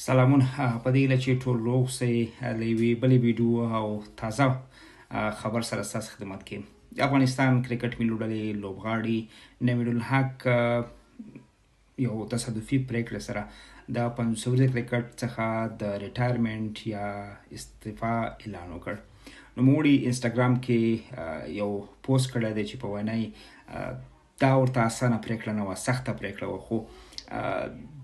سلامون په دې لچې ټول روغ سي لوي بلې ویډیو او تازه خبر سره ستاسو خدمت کې افغانستان کرکټ ملي لوبډلې لوبغاړي نوید الحق یو تصادفي پریکړه سره د 500 کرکټ څخه د ریټایرمنټ یا استعفا اعلان وکړ. نو موږ انستګرام کې یو پوسټ کړی دی چې په وینای دا ورته اسانه پریکړه نه و، سخته پریکړه و، خو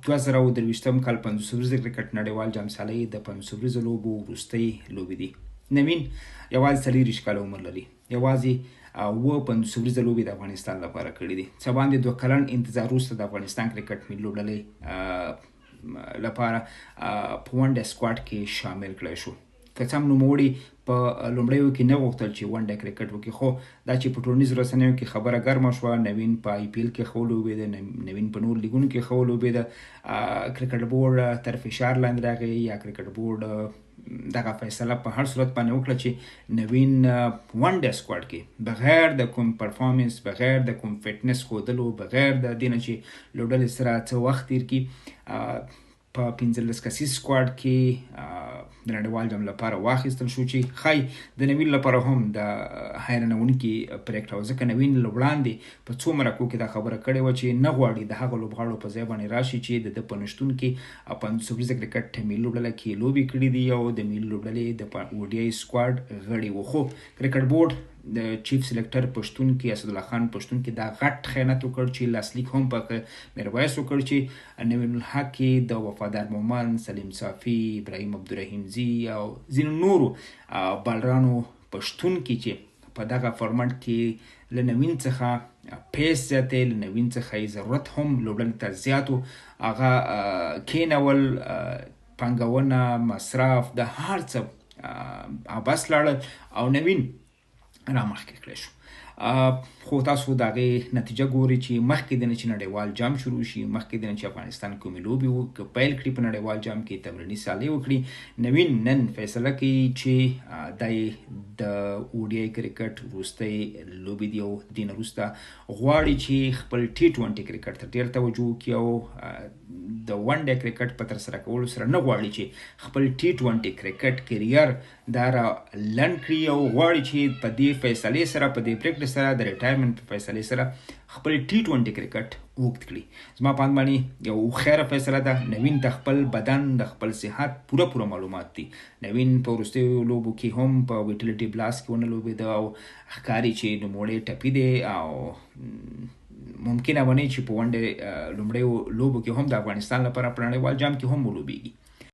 2023 کال 500 کرکټ نړیوال جام سیالۍ د 500 لوبو وروستۍ لوبې دي. نوین یوازې 40 کاله عمر لري، یوازې 500 لوبې د افغانستان لپاره کړې دي. څه باندې 2 کلن انتظار وروسته د افغانستان کرکټ ملي لوبډلې لپاره په ون ډے سکواډ کې شامل کړی شو. که څه هم نوموړي په لومړیو کې نه غوښتل چې ون ډے کرکټ وکړي، خو دا چې په ټولنیزو رسنیو کې خبره ګرمه شوه، نوین په آی پی ایل کې ښه ولوبېده، نوین په نور لیګونو کې ښه ولوبېده، کرکټ بورډ تر فشار لاندې راغی یا کرکټ بورډ دغه فیصله په هر صورت باندې وکړه چې نوین ون ډے سکواډ کې بغیر د کوم پرفارمنس، بغیر د کوم فټنس ښودلو، بغیر د دې نه چې لوبډلې سره څه وخت تیر کړي، په 15 کسیز سکواډ کې د نړیوال جام لپاره واخیستل شو، چې ښایي د نوین لپاره هم د حیرانونکې پریکړه وه، ځکه نوین له وړاندې په څو مرکو کې دا خبره کړې وه چې نه غواړي د هغه لوبغاړو په ځای باندې راشي چې د په نشتون کې 500 کرکټ ملي لوبډله کې لوبې کړي دي او د ملي لوبډلې د ODI سکواډ غړي وو. خو کرکټ بورډ د چیف سلیکټر پښتون کې اسد الله خان پښتون کې دا غټ خیانت وکړ چې لاسلیک هم په میرویس وکړ چې نوید الحق کې د وفادار مومن، سلیم صافي، ابراهیم عبدالرحیمزي او ځینو نورو بالرانو پښتون کې چې په دغه فارمټ کې له نوین څخه پیس زیاتې، له نوین څخه ضرورت هم لوبډلې ته زیاتو، هغه کینول، پانګونه، مصرف، د هر څه عباس لاړل او نوین را مخکې کړی شو. خو تاسو د هغې نتیجه ګورئ چې مخکې د نه چې نړیوال جام شروع شي، مخکې د نه چې افغانستان کومې لوبې پیل کړي، په نړیوال جام کې تمریني سیالۍ وکړي، نوین نن فیصله کوي چې دا د ODI کرکټ وروستۍ لوبې دي او دې نه وروسته غواړي چې خپل T20 کرکټ ته ډېر توجه وکړي او د ون ډے کرکټ په ترسره کولو سره نه غواړي چې خپل T20 کرکټ کریر دا را لنډ کړي او غواړي چې په دې فیصلې سره، په دې پریکړې سره، د ریټایرمنټ په فیصلې سره خپل T20 کرکټ اوږد کړي. زما په اند باندې یو خیره فیصله ده. نوین د خپل بدن، د خپل صحت پوره معلومات دي. نوین په وروستیو لوبو کې هم په ویټلټي بلاس کې ونه لوبېده او ښکاري چې نوموړی ټپي دی او ممکنه ونه چې په ون ډے لومړیو لوبو کې هم د افغانستان لپاره په نړیوال جام کې هم ولوبېږي.